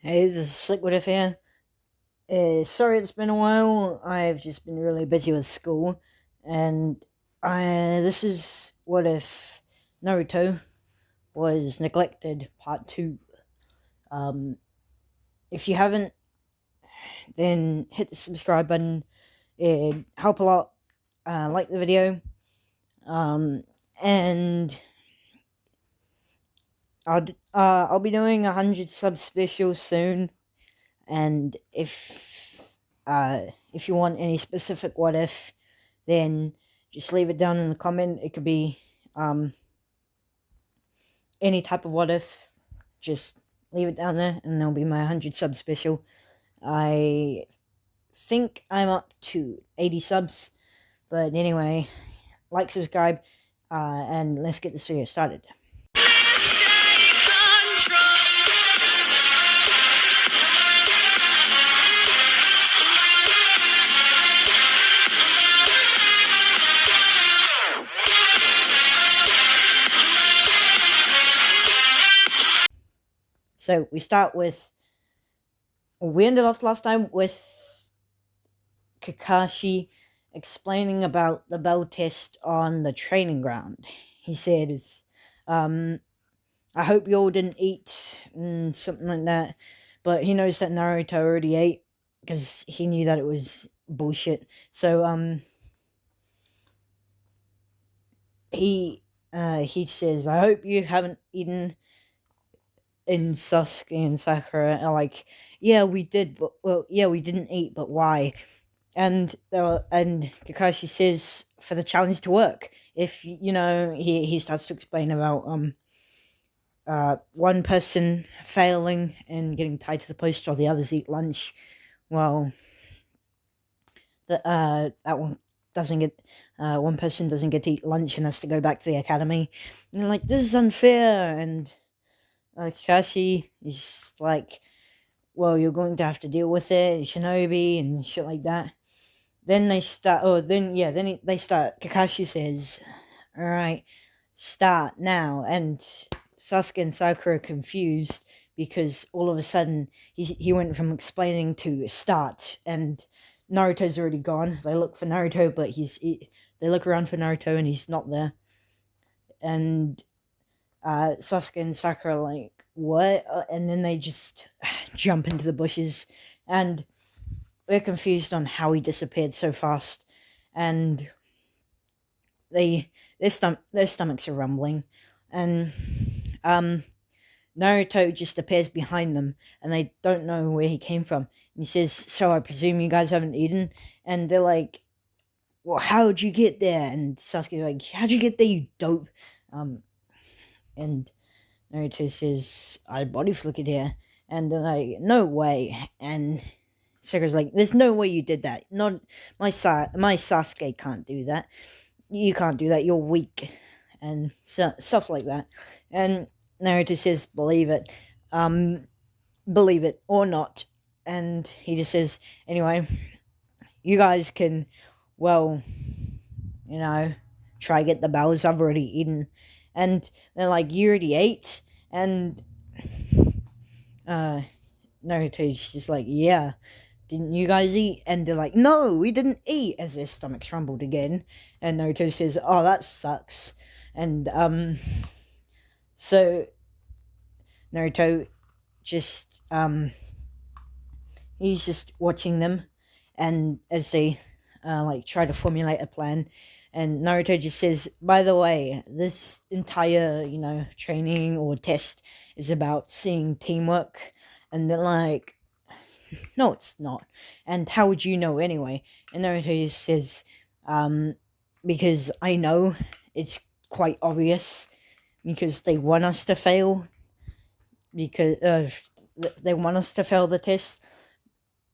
Hey, this is Slick with F here. Sorry it's been a while. I've just been really busy with school, and this is what if Naruto was neglected, part 2. Um, if you haven't, then hit the subscribe button. It'd help a lot. Like the video. And I'll be doing 100 sub special soon. And if you want any specific what if, then just leave it down in the comment. It could be any type of what if. Just leave it down there, and there'll be my 100 sub special. I think I'm up to 80 subs, but anyway, like, subscribe, and let's get this video started. So we ended off last time with Kakashi explaining about the bell test on the training ground. He said, I hope you all didn't eat, something like that. But he knows that Naruto already ate, because he knew that it was bullshit. So, he says, I hope you haven't eaten. And Sasuke and Sakura are like, yeah, we did, but, we didn't eat, but why? And Kakashi says, for the challenge to work. If, he starts to explain about, one person failing and getting tied to the post while the others eat lunch. Well, that one doesn't get, one person doesn't get to eat lunch and has to go back to the academy. And they're like, this is unfair, and Kakashi is like, well, you're going to have to deal with it, Shinobi, and shit like that. Then they start, Kakashi says, alright, start now. And Sasuke and Sakura are confused, because all of a sudden, he went from explaining to start, and Naruto's already gone. They look for Naruto, but they look around for Naruto, and he's not there. And Sasuke and Sakura are like, what? And then they just jump into the bushes, and they're confused on how he disappeared so fast, and their stomachs are rumbling, and Naruto just appears behind them, and they don't know where he came from. And he says, so I presume you guys haven't eaten? And they're like, well, how'd you get there? And Sasuke's like, how'd you get there, you dope? And Naruto says, I body flickered here. And they're like, no way. And Sakura's like, there's no way you did that. Not my Sasuke can't do that. You can't do that. You're weak, and stuff like that. And Naruto says, believe it or not. And he just says, anyway, you guys can, try get the bells. I've already eaten. And they're like, you already ate? And Naruto's just like, yeah, didn't you guys eat? And they're like, no, we didn't eat, as their stomachs rumbled again. And Naruto says, oh, that sucks. And so Naruto just he's just watching them, and as they try to formulate a plan. And Naruto just says, by the way, this entire, training or test is about seeing teamwork. And they're like, no, it's not. And how would you know anyway? And Naruto just says, because I know, it's quite obvious, because they want us to fail. Because they want us to fail the test.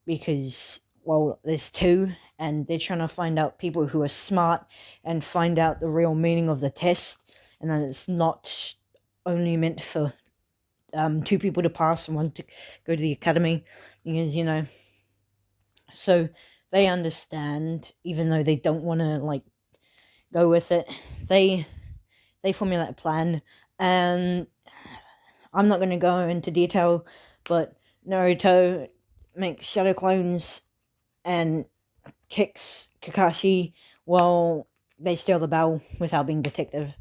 Because, well, there's two, and they're trying to find out people who are smart and find out the real meaning of the test, and that it's not only meant for 2 people to pass and 1 to go to the academy, because, so they understand, even though they don't want to, go with it. They formulate a plan, and I'm not going to go into detail, but Naruto makes shadow clones and kicks Kakashi while they steal the bell without being detected.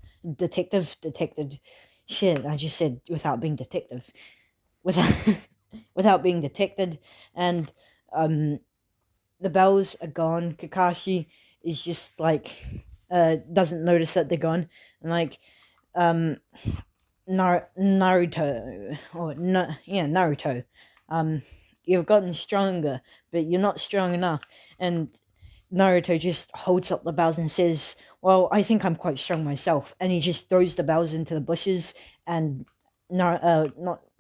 Shit, I just said without being detective. Without without being detected, and the bells are gone. Kakashi is just like doesn't notice that they're gone, and like um Naruto or no, yeah, Naruto. You've gotten stronger, but you're not strong enough. And Naruto just holds up the bells and says, "Well, I think I'm quite strong myself." And he just throws the bells into the bushes, and not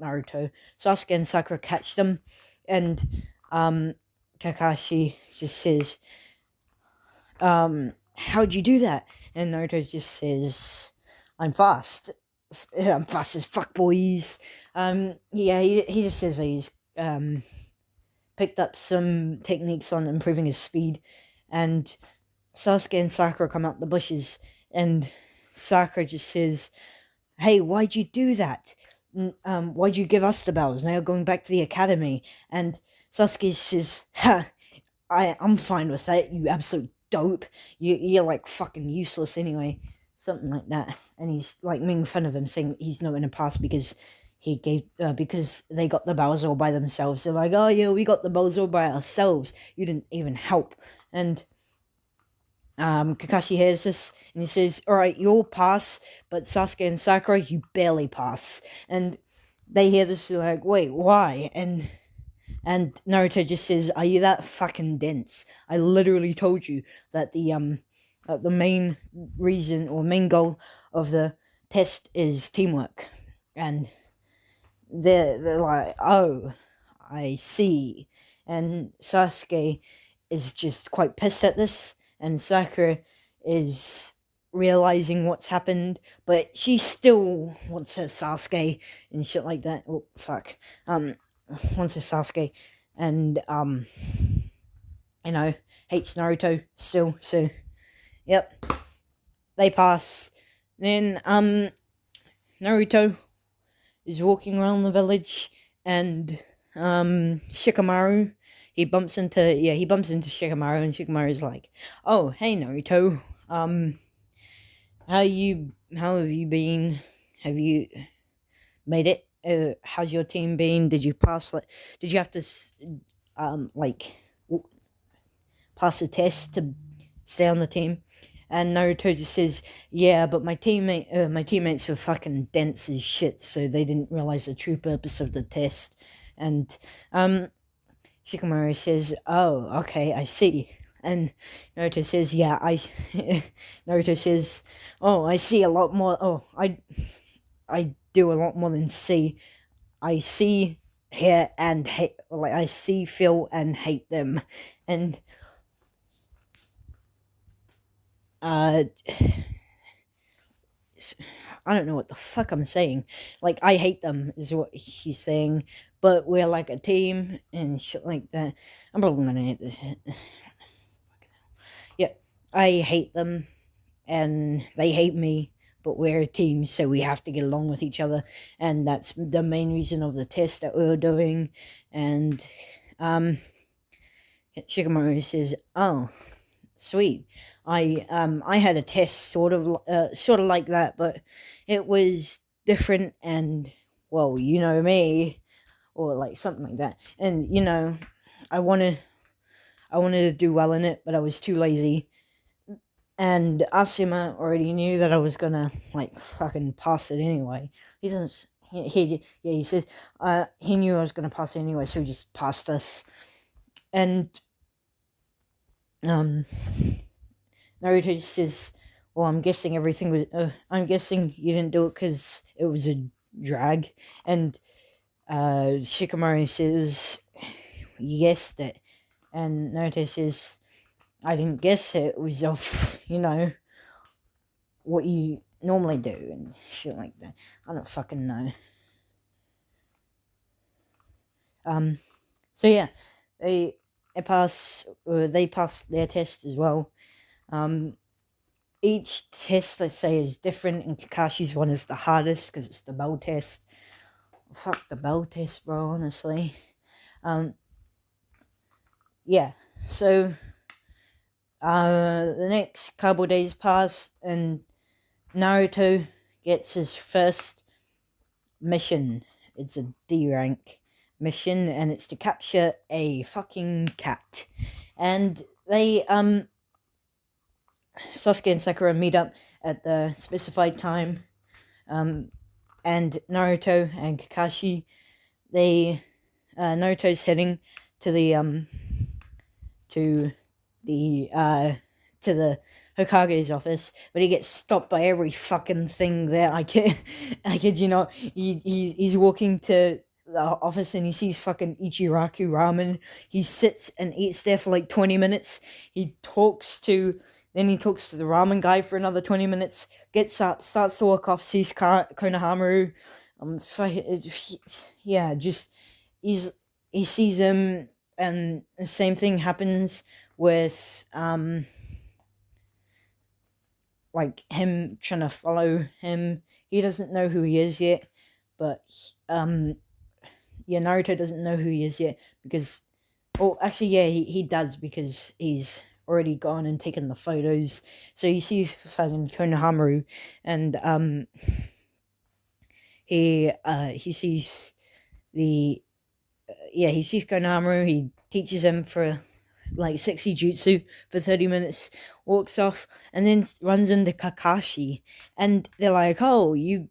Naruto, Sasuke and Sakura catch them, and Kakashi just says, "How'd you do that?" And Naruto just says, "I'm fast." I'm fast as fuck, boys. Yeah, he just says that he's picked up some techniques on improving his speed, and Sasuke and Sakura come out the bushes, and Sakura just says, "Hey, why'd you do that? Why'd you give us the bells? Now you're going back to the academy." And Sasuke says, "Ha, I'm fine with that, you absolute dope. You're like fucking useless anyway." Something like that. And he's like making fun of him, saying he's not in the past because because they got the bells all by themselves. They're like, "Oh yeah, we got the bells all by ourselves. You didn't even help." And Kakashi hears this and he says, "Alright, you'll pass, but Sasuke and Sakura, you barely pass." And they hear this, they're like, "Wait, why?" And Naruto just says, "Are you that fucking dense? I literally told you that the main reason or main goal of the test is teamwork." And they're like, "Oh, I see." And Sasuke is just quite pissed at this, and Sakura is realizing what's happened, but she still wants her Sasuke and shit like that. Oh fuck. Wants her Sasuke, and you know, hates Naruto still. So yep, they pass. Then Naruto is walking around the village, and Shikamaru, he bumps into Shikamaru, and Shikamaru's like, "Oh, hey Naruto, how have you been? Have you made it? How's your team been? Did you pass? Like, did you have to like pass a test to stay on the team?" And Naruto just says, "Yeah, but my teammates were fucking dense as shit, so they didn't realize the true purpose of the test." And Shikamaru says, "Oh, okay, I see." And Naruto says, "Yeah, I." Naruto says, "Oh, I see a lot more. Oh, I do a lot more than see. I see, hear, and hate. Like I see, feel, and hate them." And uh, I don't know what the fuck I'm saying. Like, I hate them is what he's saying, but we're like a team and shit like that. I'm probably gonna hate this. Yeah, I hate them and they hate me, but we're a team, so we have to get along with each other, and that's the main reason of the test that we were doing. And Shikamaru says, "Oh, sweet. I had a test sort of like that, but it was different, and well, you know me, or like something like that. And I wanted I wanted to do well in it, but I was too lazy. And Asuma already knew that I was gonna like fucking pass it anyway. He doesn't. He says he knew I was gonna pass it anyway, so he just passed us. And um Naruto says, "Well, I'm guessing everything was. I'm guessing you didn't do it because it was a drag." And Shikamaru says, "You guessed it." And Naruto says, "I didn't guess it. It was off, what you normally do and shit like that. I don't fucking know." So yeah, they passed their test as well. Each test, let's say, is different, and Kakashi's one is the hardest because it's the bell test. Fuck the bell test, bro, honestly. Yeah, so the next couple days pass, and Naruto gets his first mission. It's a D rank mission, and it's to capture a fucking cat. And they Sasuke and Sakura meet up at the specified time. And Naruto and Kakashi, they Naruto's heading to the to the to the Hokage's office, but he gets stopped by every fucking thing there. I kid you not. He's walking to the office and he sees fucking Ichiraku ramen. He sits and eats there for like 20 minutes. Then he talks to the ramen guy for another 20 minutes. Gets up, starts to walk off, sees Konohamaru. Yeah, just he sees him, and the same thing happens with like him trying to follow him. He doesn't know who he is yet, but Naruto doesn't know who he is yet because, oh, actually, yeah, he does because he's already gone and taken the photos. So he sees fucking Konohamaru, and he sees the he sees Konohamaru. He teaches him for like sexy jutsu for 30 minutes, walks off, and then runs into Kakashi, and they're like, oh, you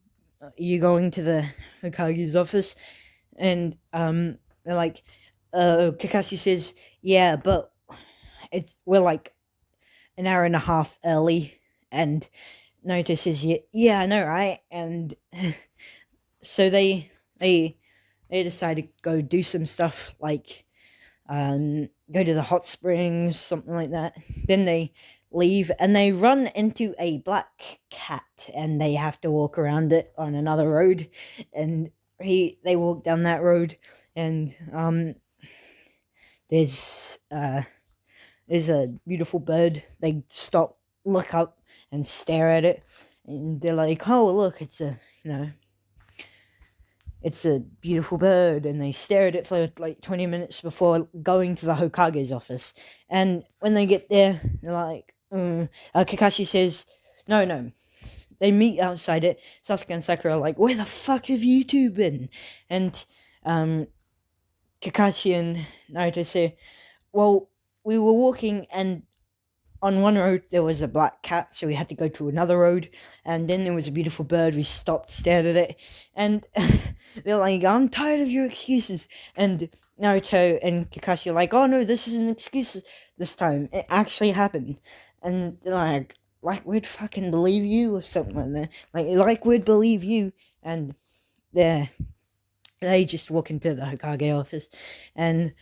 going to the Hokage's office? And they're like, Kakashi says, yeah, but we're like an hour and a half early. And Naruto says, yeah, I know, right? And so they decide to go do some stuff, like go to the hot springs, something like that. Then they leave and they run into a black cat, and they have to walk around it on another road. And they walk down that road, and there's a beautiful bird. They stop, look up, and stare at it, and they're like, oh, look, it's a beautiful bird. And they stare at it for like 20 minutes before going to the Hokage's office. And when they get there, they're like, Kakashi says, no. They meet outside it. Sasuke and Sakura are like, where the fuck have you two been? And Kakashi and Naruto say, well, we were walking, and on one road there was a black cat, so we had to go to another road. And then there was a beautiful bird. We stopped, stared at it, and they're like, I'm tired of your excuses. And Naruto and Kakashi are like, oh no, this is an excuse this time. It actually happened. And they're like we'd fucking believe you, or something like that. Like we'd believe you. And they just walk into the Hokage office, and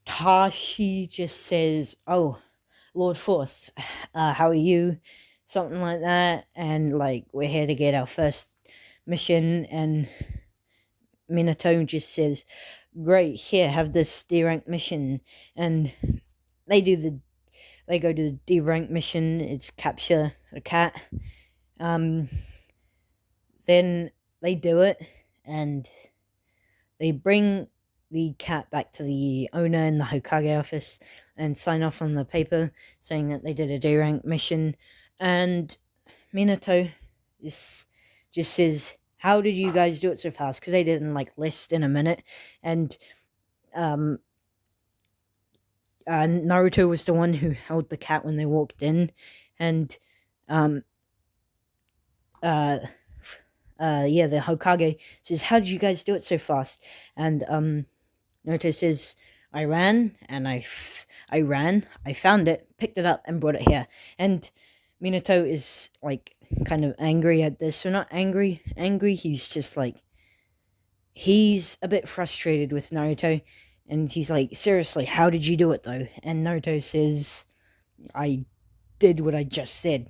Kakashi just says, oh, Lord Fourth, how are you? Something like that. And like, we're here to get our first mission. And Minato just says, great, here, have this D rank mission. And they go to the D rank mission. It's capture a cat. Then they do it, and they bring the cat back to the owner in the Hokage office and sign off on the paper saying that they did a D rank mission. And Minato just says, how did you guys do it so fast? Because they didn't like list in a minute. And Naruto was the one who held the cat when they walked in. And the Hokage says, how did you guys do it so fast? And Naruto says, I ran, I found it, picked it up, and brought it here. And Minato is like kind of angry at this. So not angry, he's just like, he's a bit frustrated with Naruto. And he's like, seriously, how did you do it though? And Naruto says, I did what I just said.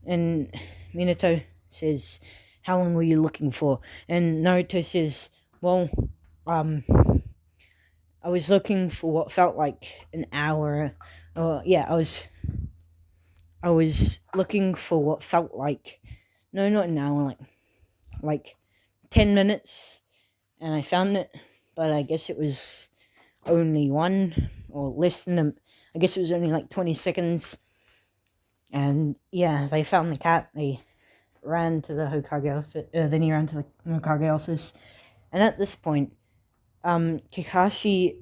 And Minato says, how long were you looking for? And Naruto says, well, I was looking for what felt like an hour. I was looking for what felt like, no, not an hour, like 10 minutes. and I found it, but I guess it was only one or less than I guess it was only like 20 seconds. And yeah, they found the cat. They ran to the Hokage office. Then he ran to the Hokage office, and at this point, Kakashi,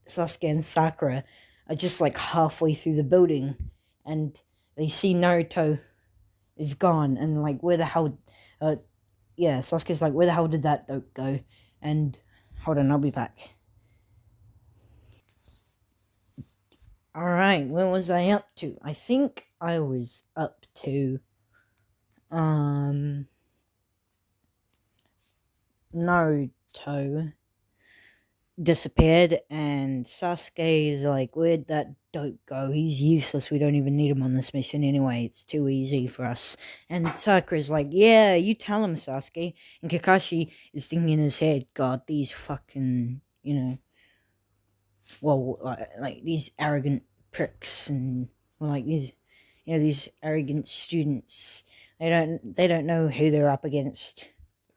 Sasuke, and Sakura are just like halfway through the building, and they see Naruto is gone, and like, where the hell? Yeah, Sasuke's like, where the hell did that dope go? And hold on, I'll be back. Alright, what was I up to? I think I was up to Naruto disappeared, and Sasuke is like, where'd that dope go? He's useless, we don't even need him on this mission anyway, it's too easy for us. And Sakura's like, yeah, you tell him, Sasuke. And Kakashi is thinking in his head, God, these fucking, like these arrogant pricks, and like these arrogant students, they don't know who they're up against,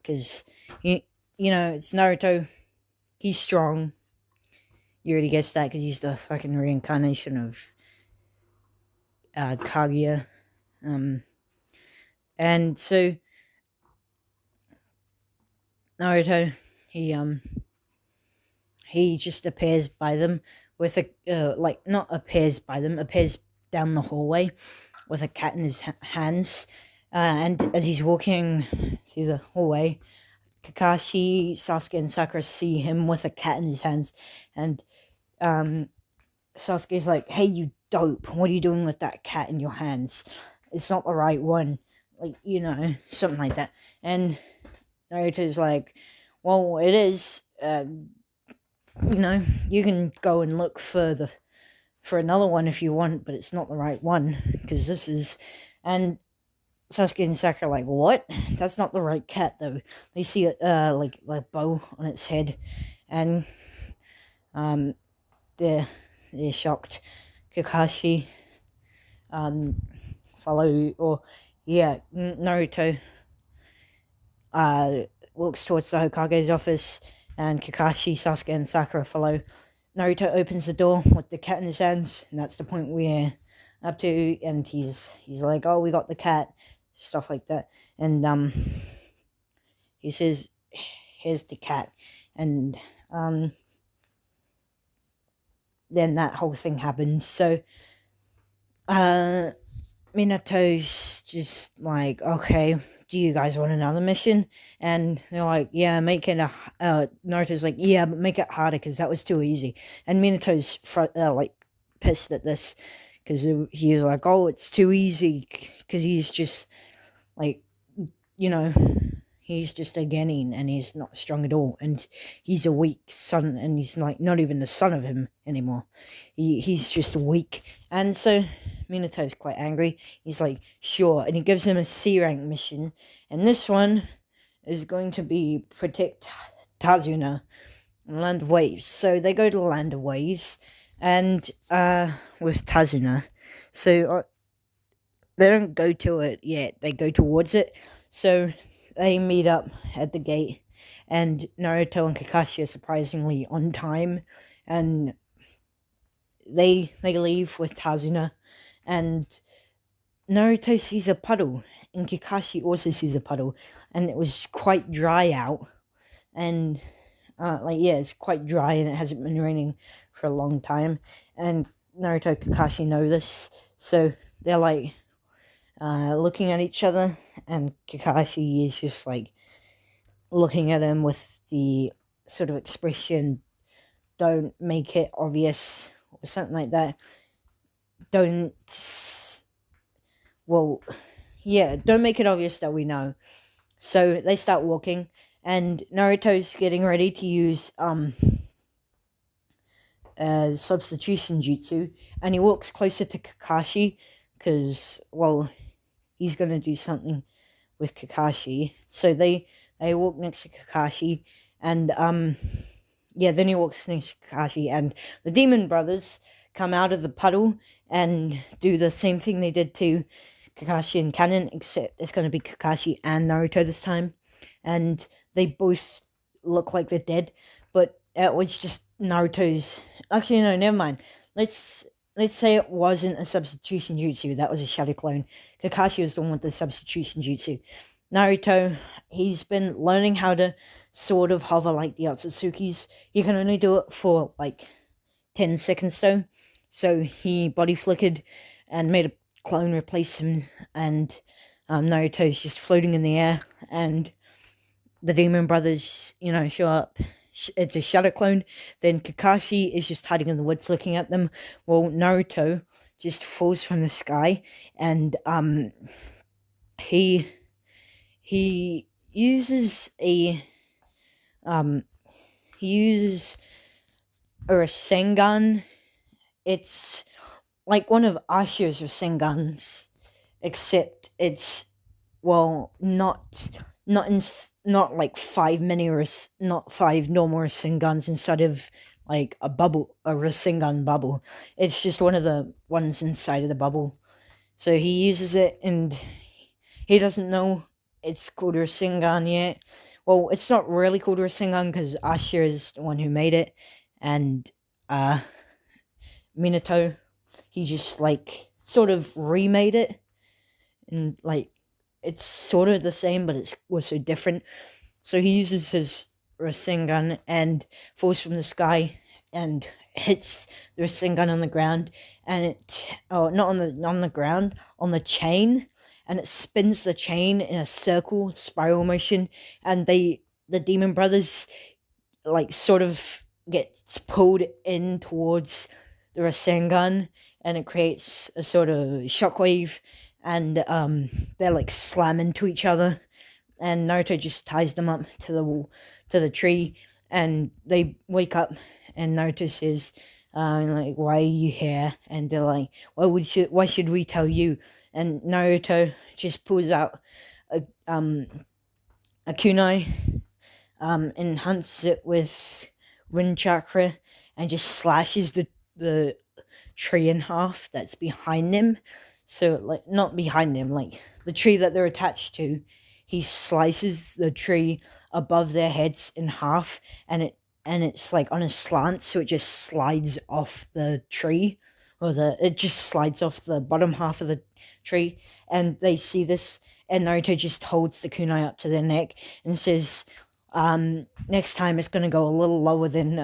because it's Naruto. He's strong. You already guessed that, because he's the fucking reincarnation of Kaguya. And so Naruto, he just appears by them with appears down the hallway with a cat in his hands. And as he's walking through the hallway, Kakashi, Sasuke, and Sakura see him with a cat in his hands, and Sasuke's like, hey, you dope, what are you doing with that cat in your hands? It's not the right one. Like, something like that. And Naruto's like, well, it is. You can go and look for another one if you want, but it's not the right one, because this is. And Sasuke and Sakura are like, what? That's not the right cat, though. They see it, like bow on its head, and they're shocked. Kakashi, Naruto, walks towards the Hokage's office, and Kakashi, Sasuke, and Sakura follow. Naruto opens the door with the cat in his hands, and that's the point we're up to, and he's like, oh, we got the cat, stuff like that, and he says, here's the cat, and then that whole thing happens. So Minato's just like, okay, do you guys want another mission? And they're like, yeah, make it Naruto's like, yeah, but make it harder, because that was too easy. And Minato's pissed at this, because he was like, oh, it's too easy, because he's just like, he's just a genin, and he's not strong at all, and he's a weak son, and he's like not even the son of him anymore. He's just weak. And so Minato's quite angry. He's like, sure, and he gives him a C rank mission, and this one is going to be protect Tazuna, Land of Waves. So they go to the Land of Waves, and with Tazuna, so they don't go to it yet, they go towards it. So they meet up at the gate, and Naruto and Kakashi are surprisingly on time, and they leave with Tazuna, and Naruto sees a puddle, and Kakashi also sees a puddle, and it was quite dry out, and it's quite dry, and it hasn't been raining for a long time, and Naruto and Kakashi know this, so they're like looking at each other, and Kakashi is just like looking at him with the sort of expression, don't make it obvious, or something like that. Don't make it obvious that we know. So they start walking, and Naruto's getting ready to use substitution jutsu, and he walks closer to Kakashi, because, he's going to do something with Kakashi. So they walk next to Kakashi, and then he walks next to Kakashi, and the Demon Brothers come out of the puddle and do the same thing they did to Kakashi and Kanon, except it's going to be Kakashi and Naruto this time, and they both look like they're dead, but it was just Naruto's. Actually, no, never mind. Let's let's say it wasn't a substitution jutsu. That was a shadow clone. Kakashi was the one with the substitution jutsu. Naruto, he's been learning how to sort of hover like the Otsutsukis. He can only do it for like 10 seconds though. So he body flickered and made a clone replace him, and Naruto's just floating in the air, and the Demon Brothers, show up. It's a shadow clone. Then Kakashi is just hiding in the woods looking at them. Well, Naruto just falls from the sky, and he uses a um he uses a Rasengan. It's like one of Asher's Rasengans, except it's, well, not like five not five normal Rasengans inside of like a Rasengan bubble. It's just one of the ones inside of the bubble. So he uses it, and he doesn't know it's called Rasengan yet. Well, it's not really called Rasengan because Asher is the one who made it, and Minato, he just like sort of remade it, and like it's sort of the same, but it's also different. So he uses his Rasengan and falls from the sky and hits the Rasengan on the ground, and not on the ground, on the chain, and it spins the chain in a circle spiral motion, and the Demon Brothers like sort of gets pulled in towards the Rasengan, and it creates a sort of shockwave, and they're like slam into each other, and Naruto just ties them up to the tree, and they wake up, and Naruto says, like, "Why are you here?" And they're like, "Why should we tell you?" And Naruto just pulls out a kunai, enhances it with wind chakra, and just slashes the tree in half that's behind him. So, like, not behind him, like the tree that they're attached to. He slices the tree above their heads in half, and it's like on a slant, so it just slides off the tree, or it just slides off the bottom half of the tree, and they see this, and Naruto just holds the kunai up to their neck and says, next time it's gonna go a little lower than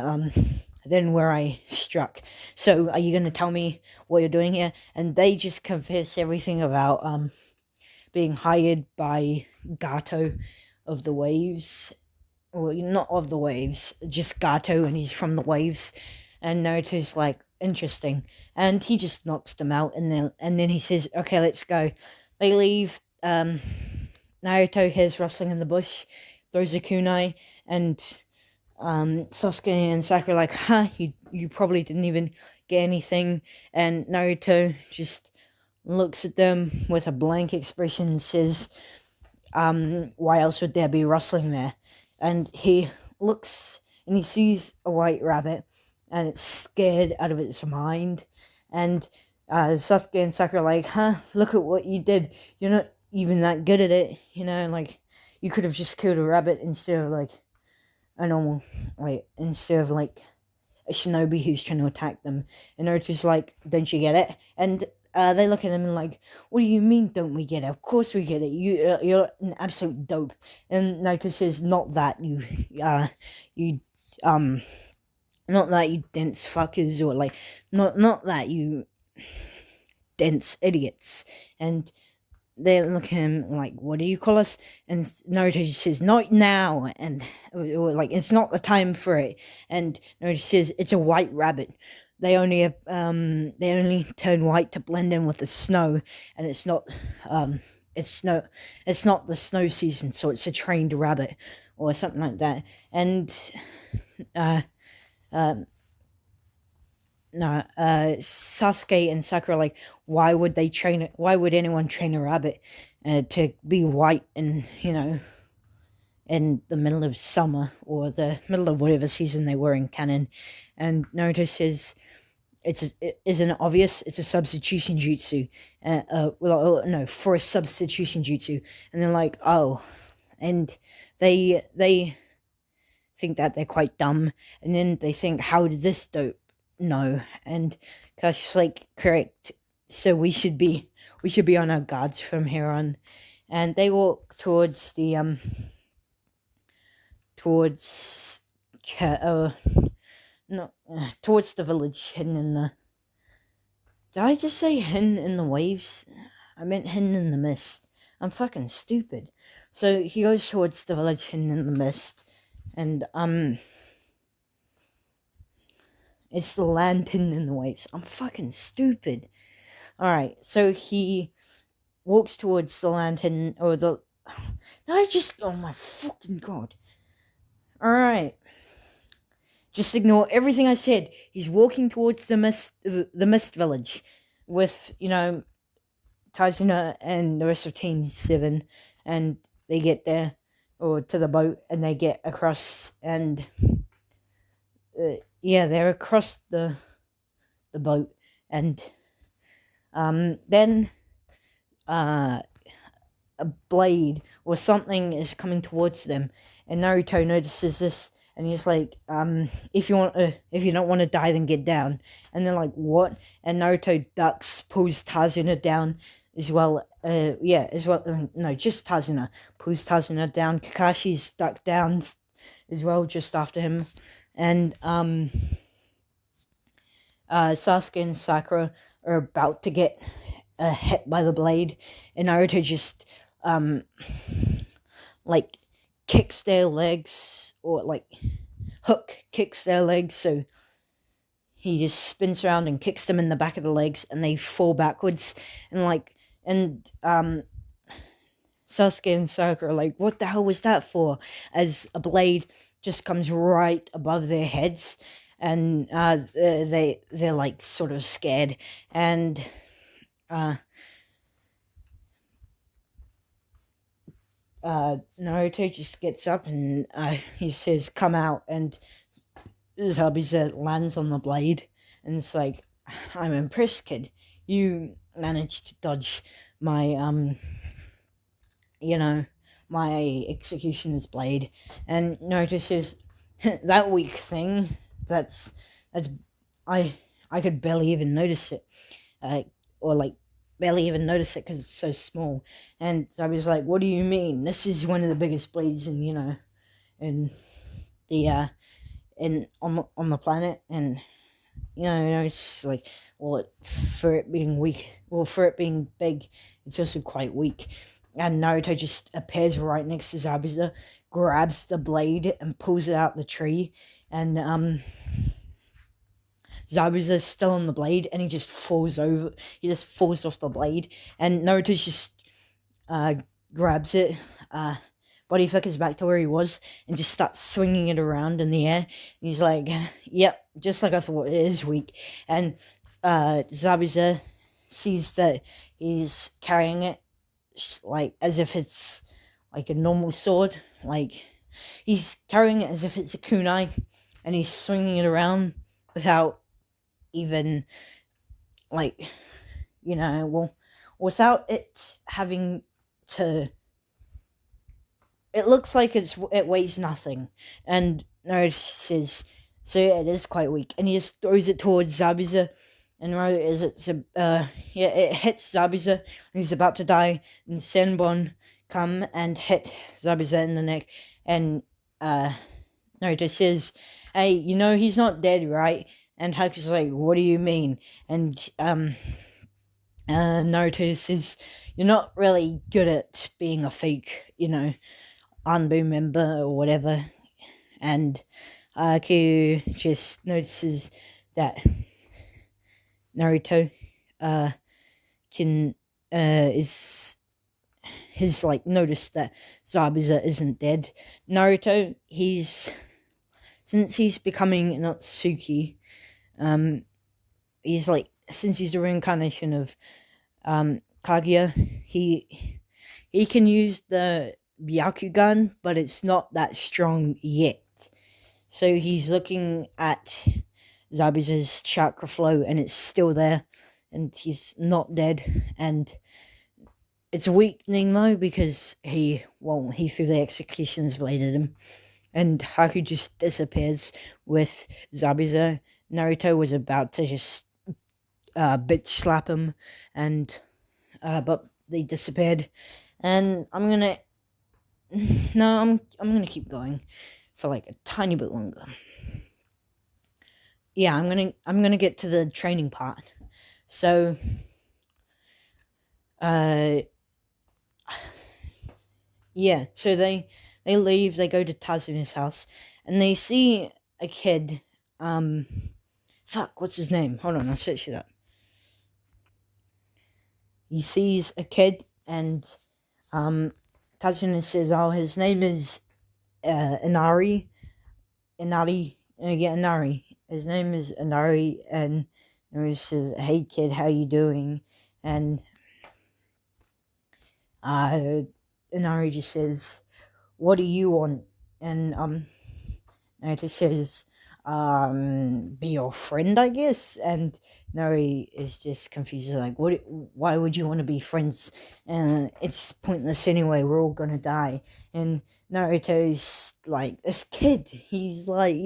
where I struck. So are you gonna tell me what you're doing here? And they just confess everything about being hired by Gato of the Waves. Or not of the Waves, just Gato, and he's from the Waves. And Naruto's like, interesting. And he just knocks them out, and then he says, okay, let's go. They leave. Naruto hears rustling in the bush, throws a kunai, and Sasuke and Sakura are like, you probably didn't even get anything. And Naruto just looks at them with a blank expression and says, why else would there be rustling there? And he looks and he sees a white rabbit, and it's scared out of its mind. And Sasuke and Sakura are like, look at what you did. You're not even that good at it, like, you could have just killed a rabbit instead of like a normal, like, instead of like a shinobi who's trying to attack them. And Naruto's like, don't you get it? And they look at him and like, what do you mean don't we get it? Of course we get it. You're an absolute dope. And Naruto says, not that you not that you dense fuckers, or like, not that you dense idiots. And they look at him like, what do you call us? And Naruto just says, not now, and or like, it's not the time for it. And Naruto says, it's a white rabbit. They only turn white to blend in with the snow, and it's not the snow season, so it's a trained rabbit or something like that. And Sasuke and Sakura are like, why would anyone train a rabbit to be white in the middle of summer, or the middle of whatever season they were in canon? And Naruto says, isn't it obvious? It's a substitution jutsu. For a substitution jutsu. And they're like, oh. And they think that they're quite dumb, and then they think, how did this dope know? And Kakashi's like, correct, so we should be on our guards from here on. And they walk towards the towards no towards the village hidden in the, did I just say hidden in the waves? I meant hidden in the mist. I'm fucking stupid. So he goes towards the village hidden in the mist, and it's the land hidden in the waves. I'm fucking stupid. Alright, so he walks towards the land hidden, or the, oh my fucking god. Alright. Just ignore everything I said. He's walking towards the mist village with, Tazuna and the rest of Team 7, and they get there, or to the boat, and they get across, and they're across the boat, and then a blade or something is coming towards them, and Naruto notices this, and he's like, if you don't want to die, then get down. And they're like, what? And Naruto ducks, pulls Tazuna down as well. Just Tazuna. Pulls Tazuna down. Kakashi's ducked down as well, just after him. And Sasuke and Sakura are about to get hit by the blade, and Naruto just kicks their legs, or hook kicks their legs, so he just spins around and kicks them in the back of the legs, and they fall backwards, and Sasuke and Sakura are like, what the hell was that for? As a blade just comes right above their heads, and they're like sort of scared, and Naruto just gets up, and he says, come out, and Zabuza lands on the blade, and it's like, I'm impressed, kid. You managed to dodge my my executioner's blade. And Naruto says, that weak thing, that's I could barely even notice it, barely even notice it because it's so small. And I was like, what do you mean? This is one of the biggest blades in on the planet, and it's like, well, for it being big, it's also quite weak. And Naruto just appears right next to Zabuza, grabs the blade and pulls it out the tree, and Zabuza's still on the blade, and he just falls off the blade, and Naruto just grabs it, body flickers back to where he was, and just starts swinging it around in the air, and he's like, yep, just like I thought, it is weak. And Zabuza sees that he's carrying it as if it's like a normal sword, he's carrying it as if it's a kunai, and he's swinging it around without even without it having to, it looks like it weighs nothing. And Naruto says, so yeah, it is quite weak, and he just throws it towards Zabuza, and right as it hits Zabuza, and he's about to die, and Senbon come and hit Zabuza in the neck, and Naruto says, hey, he's not dead, right? And Haku's like, what do you mean? And Naruto says, you're not really good at being a fake, Anbu member or whatever. And Haku just notices that Naruto noticed that Zabuza isn't dead. Naruto, since he's becoming an Otsuki, since he's the reincarnation of Kaguya, he can use the Byakugan, but it's not that strong yet. So he's looking at Zabuza's chakra flow, and it's still there, and he's not dead, and it's weakening though, because he threw the executioner's blade at him, and Haku just disappears with Zabuza. Naruto was about to just bitch slap him, and but they disappeared. And I'm gonna no, I'm gonna keep going for like a tiny bit longer. Yeah, I'm gonna get to the training part. So, yeah, so they leave. They go to Tazuna's house, and they see a kid. Fuck, what's his name? Hold on, I'll search it up. He sees a kid, and Tazuna says, "Oh, his name is Inari. Inari. His name is Inari." And he says, "Hey kid, how you doing?" And Inari just says, "What do you want?" And Naruto says, "Be your friend, I guess." And Nari is just confused, like, "What? Why would you want to be friends? It's pointless anyway. We're all gonna die." And Naruto's like, this kid. He's like,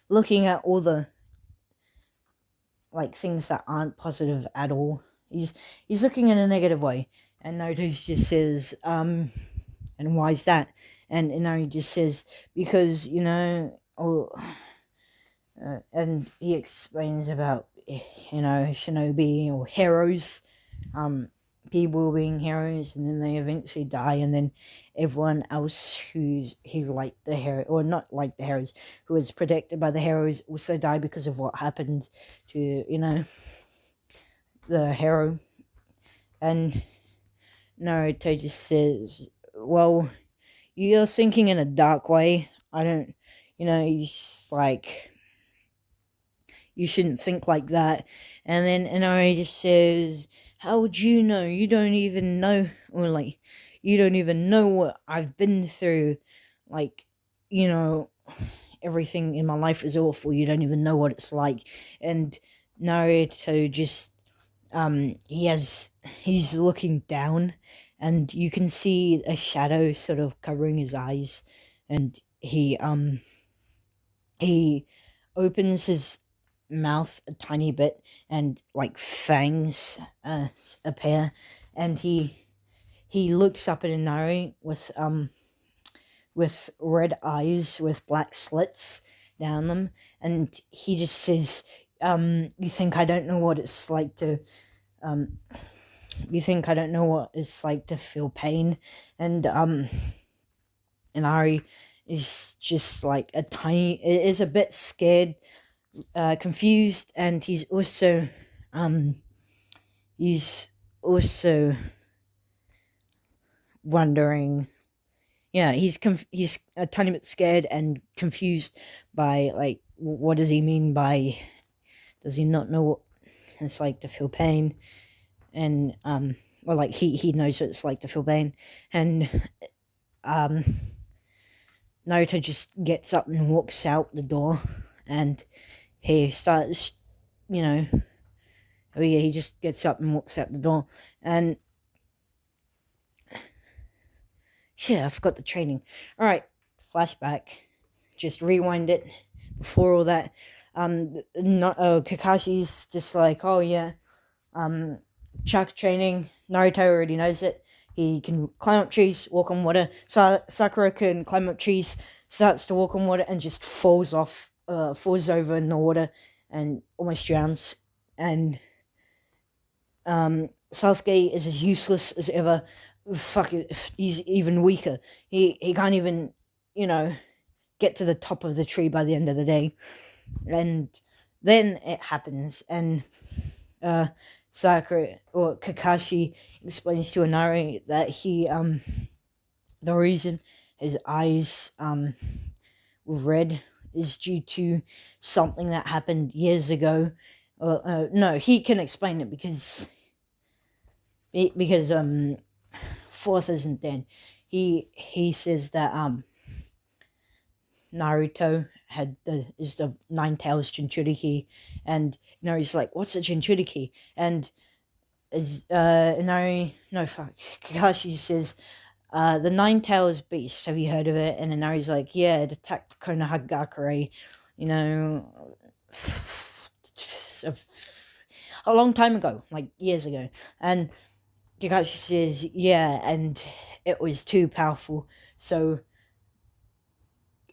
looking at all the like things that aren't positive at all. He's looking in a negative way. And Naruto just says, "And why is that?" And Inari just says, "Because, and he explains about, shinobi or heroes, people being heroes, and then they eventually die, and then everyone else who like the hero, or not like the heroes, who is protected by the heroes, also die because of what happened to, the hero." And Naruto just says, "Well, you're thinking in a dark way. I don't, he's like, you shouldn't think like that." And then Inari just says, "How would you know? You don't even know, or like, you don't even know what I've been through. Like, everything in my life is awful. You don't even know what it's like." And Naruto just, he's looking down, and you can see a shadow sort of covering his eyes, and he opens his mouth a tiny bit, and like fangs appear, and he looks up at Inari with red eyes with black slits down them, and he just says, "You think I don't know what it's like to you think I don't know what it's like to feel pain?" And Inari is just like is a bit scared, confused, and he's also wondering. Yeah, he's a tiny bit scared and confused by, like, what does he mean by, does he not know what it's like to feel pain? And or like he knows what it's like to feel pain. And Naruto just gets up and walks out the door, and he starts, he just gets up and walks out the door. And yeah, I forgot the training. All right, flashback. Just rewind it before all that. Kakashi's just like, "Oh yeah, chakra training. Naruto already knows it. He can climb up trees, walk on water. Sakura can climb up trees, starts to walk on water, and just falls over in the water, and almost drowns. And Sasuke is as useless as ever. Fuck it, he's even weaker. He can't even, get to the top of the tree by the end of the day. And then it happens, and Sakura, or Kakashi, explains to Inari that the reason his eyes were red is due to something that happened years ago. No, he can explain it because Fourth isn't dead. He says that Naruto is the Nine Tails Jinchuriki, and Inari's like, "What's a Jinchuriki?" And Kakashi says, the Nine Tails Beast. Have you heard of it? And then Naruto's like, yeah, it attacked Konohagakure, you know, a long time ago, like years ago. And Kakashi says, yeah, and it was too powerful. So,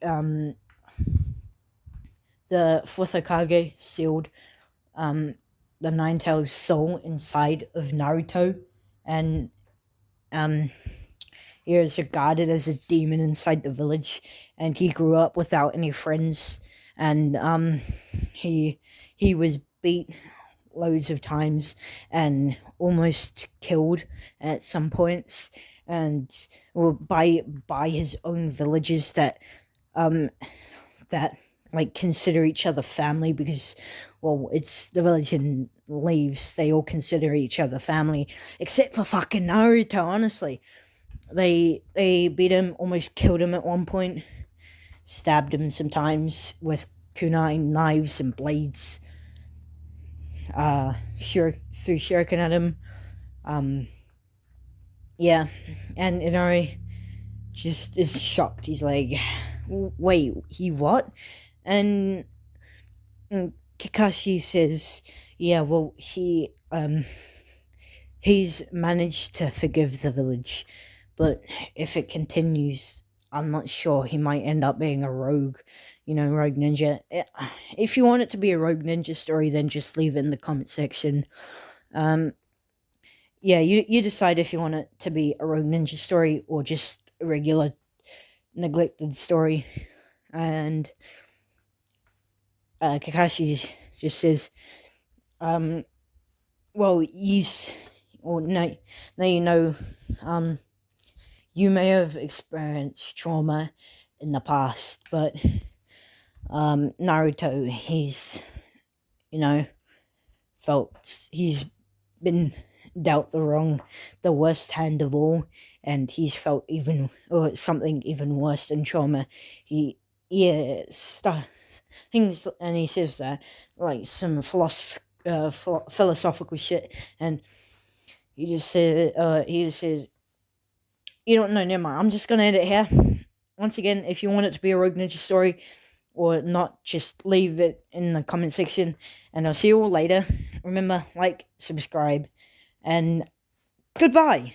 the fourth Hokage sealed, the Nine Tails soul inside of Naruto, and, he was regarded as a demon inside the village, and he grew up without any friends, and, he was beat loads of times and almost killed at some points, and well, by his own villagers that like consider each other family, because well, it's the village in Leaves, they all consider each other family except for fucking Naruto. Honestly, they beat him, almost killed him at one point, stabbed him sometimes with kunai knives and blades, threw shuriken at him. Yeah, and Inari just is shocked. He's like, wait, he what? And Kakashi says, yeah, well, he's managed to forgive the village, but if it continues, I'm not sure. He might end up being a rogue, rogue ninja. If you want it to be a rogue ninja story, then just leave it in the comment section. Yeah, you decide if you want it to be a rogue ninja story or just a regular neglected story. And Kakashi just says, well, now you know, you may have experienced trauma in the past, but Naruto, he's he's been dealt the worst hand of all, and he's felt something even worse than trauma. Things, and he says that like some philosophical shit, and he just says, you don't know, never mind. I'm just gonna end it here. Once again, if you want it to be a Rogue Ninja story or not, just leave it in the comment section, and I'll see you all later. Remember, like, subscribe, and goodbye.